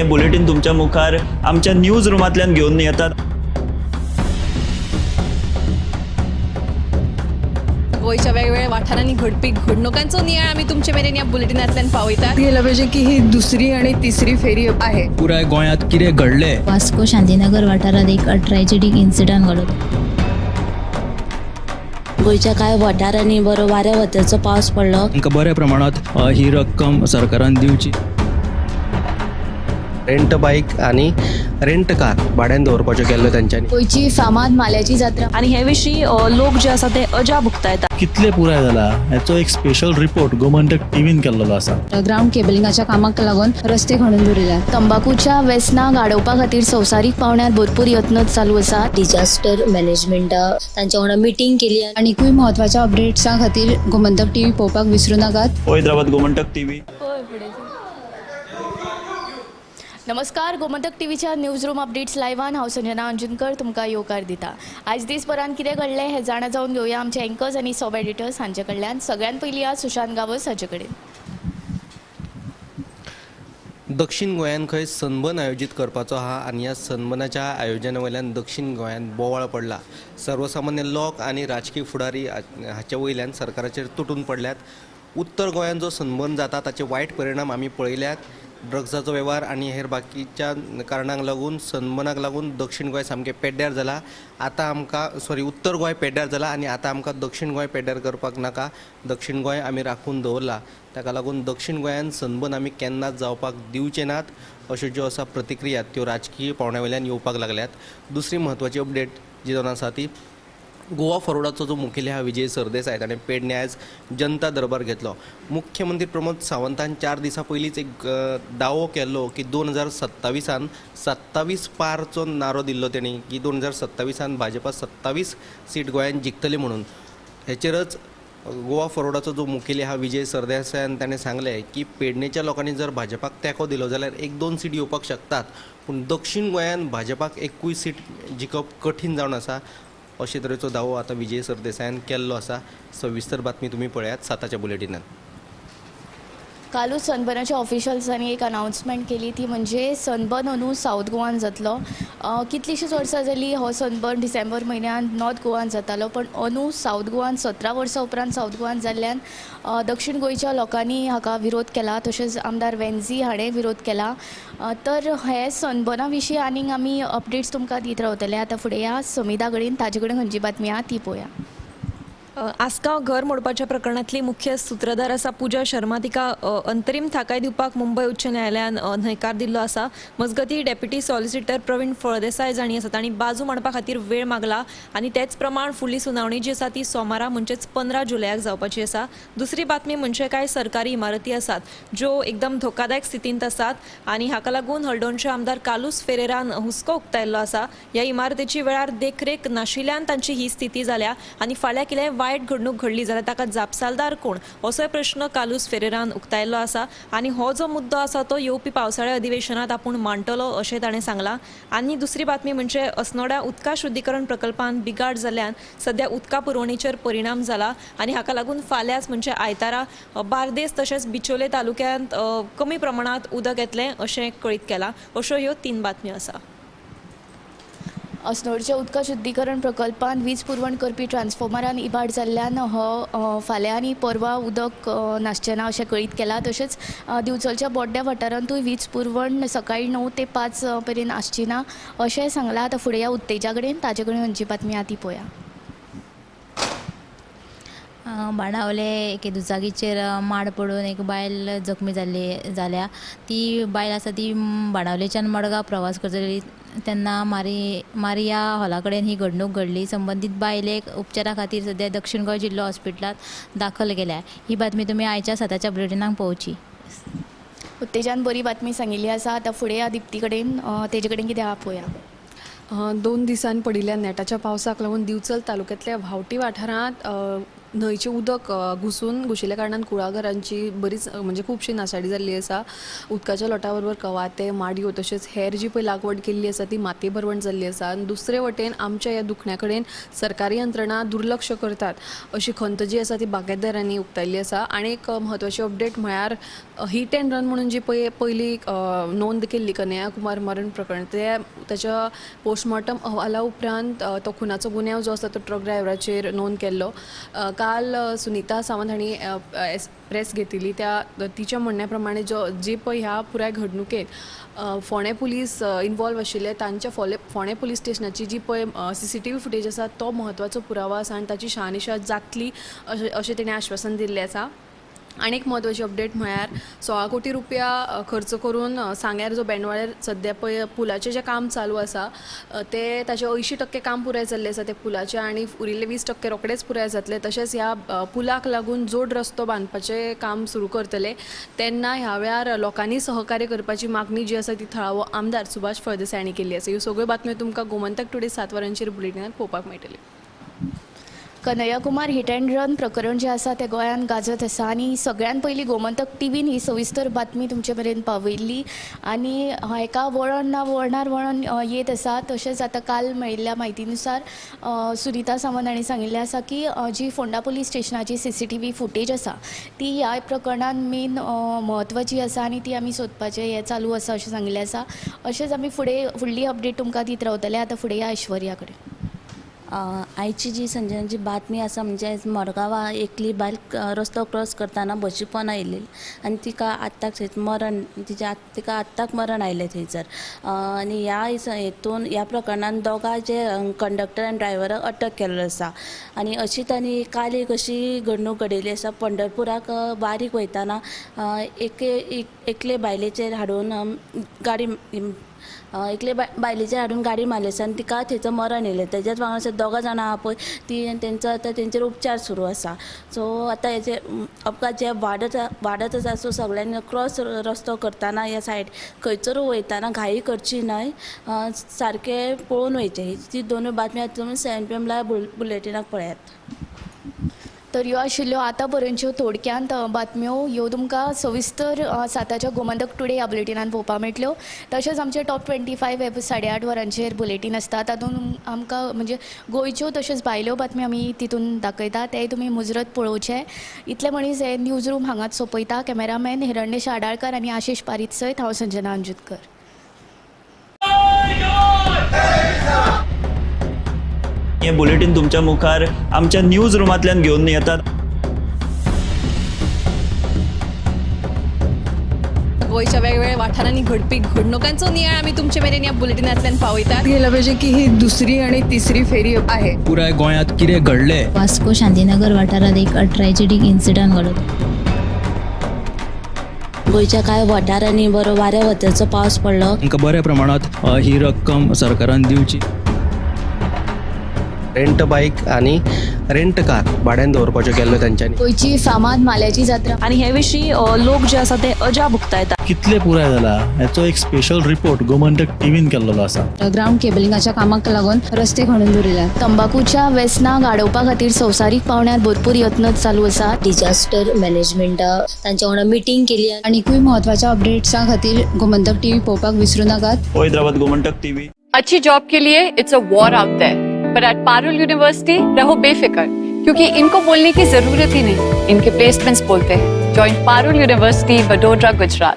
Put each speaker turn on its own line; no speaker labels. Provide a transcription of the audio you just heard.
हे बुलेटिन तुमच्या मुखार आमच्या न्यूज रूमांतल्यान घेऊन येतात।
गोयच्या वेगवेगळ्या वाठारांनी घडपी घडणुकांचो नियाळ आमी तुमचे मेरेन ह्या बुलेटिनांतल्यान पावयतात।
गेलं पाहिजे की ही दुसरी आणि तिसरी फेरी आहे।
पुराय गोंयांत कितें घडलें।
वास्को शांतीनगर वाठारात एक ट्रॅजेडीक इन्सिडंट घडलो।
गोयच्या कांय वाठारांनी बरो वाऱ्या वताचो पावस पडलो।
तांकां बऱ्या प्रमाणात ही रक्कम सरकारान दिवची।
रेंट बाईक आणि रेंट कार भाड्यान दवरपाच्यो केल्ल्यो तांच्यांनी।
गोयची फामाद माल्याची जात्रा
आणि हे विशीं लोक जे आसा ते अजाप उक्तायतात।
कितले पुराय जाला हाचो एक स्पेशल रिपोर्ट गोमंतक टीव्हीन केल्लो आसा।
ग्राउंड केबलिंगाच्या कामाक लागून रस्ते खणून दवरिल्यात। तंबाखूच्या व्यसनाक आडोवपा खातीर संवसारीक पावंड्यार भरपूर यत्न चालू आसा।
डिजास्टर मॅनेजमेंटा तांच्या वांगडा मिटींग केली।
आनीकूय महत्वाच्या अपडेट्सां खातीर गोमंतक टीव्ही पळोवपाक विसरू नाकात।
हैदराबाद गोमंतक टीव्ही।
नमस्कार, गोमंतक टीव्हीच्या न्यूज रूम अपडेट्स लायव्हान हांव संजना अंजुनकर तुमकां येवकार दिता। आयज दिसभरान कितें घडलें हें जाणा जावन घेवया आमचे एंकर्स आनी सब एडिटर्स हांचे कडल्यान। सगळ्यात पयलीं आज सुशांत गावस हाचे कडेन।
दक्षिण गोंयान खंय सनबर्न आयोजीत करपाचो आहा आनी ह्या सनबर्नाच्या आयोजना वयल्यान दक्षिण गोंयान बोवाळ पडला। सर्वसामान्य लोक आनी राजकीय फुडारी हाचे वयल्यान सरकाराचेर तुटून पडल्यात। उत्तर गोंयान जो सनबर्न जाता ताचे वायट परिणाम आमी पळयल्यात। ड्रग्साचो वेव्हार आनी हेर बाकीच्या कारणांक लागून सनबर्नाक लागून दक्षिण गोंय सामकें पेड्ड्यार जाला। आतां आमकां उत्तर गोंय पेड्ड्यार जाला आनी आतां आमकां दक्षिण गोंय पेड्ड्यार करपाक नाका। दक्षिण गोंय आमी राखून दवरला, ताका लागून दक्षिण गोंयान सनबर्न आमी केन्नाच जावपाक दिवचे नात अश्यो ज्यो आसा प्रतिक्रिया त्यो राजकीय पावंड्या वयल्यान येवपाक लागल्यात। दुसरी म्हत्वाची अपडेट जी जावन आसा ती गोवा फॉरवर्डाचो जो मुखेली आहा विजय सरदेसाय ताणें पेडणे आयज जनता दरबार घेतलो। मुख्यमंत्री प्रमोद सावंतान 4 दिसां पयलींच एक दावो केल्लो की 2027 27 पारचो नारो दिल्लो तेणी की 2027 भाजपा 27 सीट गोंयान जिखतली म्हणून। हेचेरच गोवा फॉरवर्डाचो जो मुखेली आहा विजय सरदेसायान ताणें सांगलें की पेडणेच्या लोकांनी जर भाजपाक तेंको दिलो जाल्यार 1-2 सीट येवपाक शकतात, पूण दक्षिण गोंयान भाजपाक एकूय सीट जिखप कठीण जावन आसा अशे तरेचो दावो आतां विजय सरदेसायान केल्लो आसा। सविस्तर बातमी तुमी पळयात 7च्या बुलेटिनांत।
कालूच सनबर्नाच्या ऑफिशियल्सांनी एक अनाउन्समेंट केली, ती म्हणजे सनबर्न अंदू सावथ गोवान जातलो। कितलीशींच वर्सां जालीं हो सनबर्न डिसेंबर म्हयन्यान नॉर्थ गोवान जातालो, पण अंदू सावथ गोवान 17 वर्सां उपरांत सावथ गोवान जाल्ल्यान दक्षिण गोंयच्या लोकांनी हाका विरोध केला। तशेंच आमदार वेन्झी हाणें विरोध केला। तर हे सनबर्ना विशीं आनीक आमी अपडेट्स तुमकां दीत रावतले। आतां फुडें या समिता कडेन, ताजे कडेन खंयची बातमी आहा ती पळोवया।
आसगांव घर मोडपाच्या प्रकरणातली मुख्य सूत्रधार आसा पूजा शर्मा, तिका अंतरीम थाकाय दिवपाक मुंबय उच्च न्यायालयान न्हयकार दिल्लो आसा। मजगती डेप्युटी सॉलिसिटर प्रवीण फळदेसाय जाणी आसा तांणी बाजू मांडपा खातीर वेळ मागला आनी तेच प्रमाण फुडली सुनावणी जी आसा ती सोमारा म्हणजेच 15 जुलयाक जावपाची आसा। दुसरी बातमी म्हणजे कांय सरकारी इमारती आसात ज्यो एकदम धोकादायक स्थितींत आसात आनी हाका लागून हळडोणचे आमदार कालूस फेरेरान हुस्को उक्तायल्लो आसा। ह्या इमारतीची वेळार देखरेख नाशिल्ल्यान तांची ही स्थिती जाल्या आनी फाल्यां कितें वायट घडणूक घडली जाल्यार ताका जापसालदार कोण असोय प्रश्न कालूस फेरेरान उक्तायल्लो आसा। आनी हो जो मुद्दो आसा तो येवपी पावसाळ्या अधिवेशनात आपूण मांडटलो अशें ताणें सांगलां। आनी दुसरी बातमी म्हणजे अस्नोड्या उदका शुद्धीकरण प्रकल्पान बिगाड जाल्ल्यान सध्या उदका पुरवणीचेर परिणाम जाला आनी हाका लागून फाल्यांच म्हणजे आयतारा बार्देस तशेंच बिचोले तालुक्यांत कमी प्रमाणात उदक येतलें अशें कळीत केलां। अश्यो ह्यो 3 बातम्यो आसा।
अस्नोडच्या उदका शुद्धीकरण प्रकल्पान वीज पुरवण करपी ट्रान्सफॉर्मरान इबाड जाल्ल्यान हो फाल्यां आनी परवा उदक नासचें ना अशें कळीत केलां। तशेंच दिवचलच्या बोड्ड्या वाठारांतूय वीज पुरवण सकाळी 9 ते 5 पर्यंत आसची ना अशें सांगलां। आतां फुडें या उत्तेजा कडेन, ताजे कडेन खंयची बातमी आहा ती पळोवया।
बाणावले एके दुचाकीचेर माड पडून एक बायल जखमी जाल्या। ती बायल आसा ती बाणावलेच्यान मडगांव प्रवास करतली तेन्ना मारिया हॉला कडेन ही घडणूक घडली। संबंदीत बायलेक उपचारा खातीर सध्या दक्षिण गोंय जिल्लो हॉस्पिटलांत दाखल केल्या। ही बातमी तुमी आयच्या 7च्या बुलेटिनाक पळोवची।
उत्तेजान बरी बातमी सांगिल्ली आसा। आतां फुडें या दिप्ती कडेन, तेजे कडेन कितें आहा पळोवया।
2 दिसांनी पडिल्ल्या नेटाच्या पावसाक लागून दिवचल तालुक्यांतल्या व्हावटी वाठारांत
न्हंयचें उदक घुशिल्ल्या कारणान कुळागरांची बरीच म्हणजे खुबशी नाशाडी जाल्ली आसा. उदकाच्या लोटा बरोबर कवाथे, माडयो तशेंच हेर जी पळय लागवड केल्ली आसा ती मातये बरवण जाल्ली आसा. आनी दुसरे वटेन आमच्या ह्या दुखण्या कडेन सरकारी यंत्रणा दुर्लक्ष करतात अशी खंत जी आसा ती बागायतदारांनी उक्तायल्ली आसा. आनी एक म्हत्वाची अपडेट म्हळ्यार हीट अँड रन म्हणून जी पयली नोंद केल्ली कन्हैयाकुमार मरण प्रकरण त्याच्या पोस्टमॉर्टम अहवाला उपरांत तो खुनाचो गुन्यांव जो आसा तो ट्रक ड्रायव्हराचेर नोंद केल्लो. काल सुनीता सावंत हांणी प्रेस घेतिल्ली तिच्या म्हणण्या प्रमाणे जे पळय ह्या पुराय घडणुकेक फोंडे पुलीस इन्वॉल्व आशिल्ले तांच्या फोंडे पुलीस स्टेशनाची जी पळय CCTV फुटेज आसा तो म्हत्वाचो पुरावो आसा आनी ताची शहानिशा जातली अशें तेणें आश्वासन दिल्लें आसा. आनी एक म्हत्वाची अपडेट म्हळ्यार 16 कोटी रुपया खर्च करून सांग्यार जो बेंडवाळेर सद्या पळय पुलाचें जें काम चालू आसा ते ताचें 80% काम पुराय जाल्लें आसा ते पुलाचें आनी उरिल्ले 20% रोखडेच पुराय जातले. तशेंच ह्या पुलाक लागून जोड रस्तो बांदपाचें काम सुरू करतले तेन्ना ह्या वेळार लोकांनी सहकार्य करपाची मागणी जी आसा ती थळावो आमदार सुभाष फळदेसाय हांणी केल्ली आसा. ह्यो सगळ्यो बातम्यो तुमकां गोमंतक टुडे 7 वरांचेर बुलेटिनांत पळोवपाक मेळटल्यो.
कन्हैयाकुमार हिट अँड रन प्रकरण जें आसा तें गोंयांत गाजत आसा आनी सगळ्यान पयलीं गोमंतक टीव्हीन ही सविस्तर बातमी तुमचे मेरेन पावयल्ली आनी हाका वळण येत आसा. तशेंच आतां काल मेळिल्ल्या म्हायतीनुसार सुनीता सावंत हांणी सांगिल्लें आसा की जी फोंडा पुलीस स्टेशनाची CCTV फुटेज आसा ती ह्या प्रकरणान मेन म्हत्वाची आसा आनी ती आमी सोदपाचें हें चालू आसा अशें सांगिल्लें आसा. अशेंच आमी फुडली अपडेट तुमकां दित रावतले. आतां फुडें या ऐश्वर्या कडेन.
आयची जी संजनाची बातमी आसा म्हणजे मडगांवां एकली बायल रस्तो क्रॉस करतना बशीपण आयिल्ली आनी तिका आत्ताक तिका आत्ताक मरण आयलें थंयसर. आनी ह्या प्रकरणान दोगां जे कंडक्टर आनी ड्रायव्हराक अटक केल्लो आसा. आनी अशीच आनी काल एक अशी घडणूक घडिल्ली आसा. पंढरपुराक वारीक वयताना एकले बायलेचेर हाडून बायलेचेर हाडून गाडी मारली आसा आनी तिका थंयचं मरण येयलें. तेज्याच वांगडा 2 जाणां आहा पळय तेंचेर उपचार सुरू आसा. सो आतां हेजे अपघात जे वाडत आसा. सो सगळ्यांनी क्रॉस रस्तो करतना ह्या सायड खंयसरूय वयताना घाई करची न्हय, सारकें पळोवन वयचें. ती दोनूय बातम्यो तुमी 7 PM लायव्ह बुलेटिनाक पळयात.
तर ह्यो आशिल्ल्यो आतां पर्यंतच्यो थोडक्यांत बातम्यो. ह्यो तुमकां सविस्तर 7च्या गोमंतक टुडे ह्या बुलेटिनान पळोवपाक मेळटल्यो. तशेंच आमचे टॉप 25 हे 8:30 वरांचेर बुलेटीन आसता. तातूंत आमकां म्हणजे गोंयच्यो तशेंच भायल्यो बातम्यो आमी तितून दाखयता. तेय तुमी मुजरत पळोवचे. इतले मनीस हे न्यूज रूम हांगाच सोंपयता. कॅमेरामॅन हिरण्येश आडाळकर आनी आशिश पारीत सयत हांव संजना अंजुतकर.
हे बुलेटिन तुमच्या मुखार आमच्या न्यूज रूमांतल्यान घेवन येतात.
गोंयच्या वेगवेगळ्या वाठारांनी घडपी घडणुकांचो नियाळ आमी तुमचे मेरेन ह्या बुलेटिनांतल्यान पावयतात.
गेलं पाहिजे की ही दुसरी आणि तिसरी फेरी आहे.
पुराय गोंयांत कितें घडलें.
वास्को शांतीनगर वाठारात एक ट्रॅजेडीक इन्सिडंट घडलो.
गोंयच्या कांय वाठारांनी बरो वाऱ्या वतेचो पावस पडलो.
तांकां बऱ्या प्रमाणात ही रक्कम सरकारान दिवची.
रेंट बाईक आणि रेंट कार भाड्यान दवरपाच्यो केल्ल्यो तांच्यांनी.
गोंयची फामाद माल्याची जात्रा
आनी हे विशीं लोक जे आसा ते अजाप उक्तायतात.
कितले पुराय जाला हेचो एक स्पेशल रिपोर्ट गोमंतक टीव्हीन केल्लो आसा.
ग्राउंड केबलिंगाच्या कामाक लागून रस्ते खणून दवरिल्या.
तंबाखूच्या व्यसनाक आडोवपा खातीर संवसारीक पावंड्यार भरपूर यत्न चालू आसा.
डिजास्टर मॅनेजमेंट तांच्या वांगडा मिटींग केली.
आनीकूय महत्वाच्या अपडेट्सां खातीर गोमंतक टीव्ही पळोवपाक विसरू नाकात.
हैदराबाद गोमंतक टीव्ही.
अच्छी जॉब के लिए it's a war out there, but at Parul university रहो बेफिक्र, क्योंकि इनको बोलने की जरूरत ही नहीं, इनके प्लेसमेंट्स बोलते हैं. Join Parul university, Vadodara, Gujarat.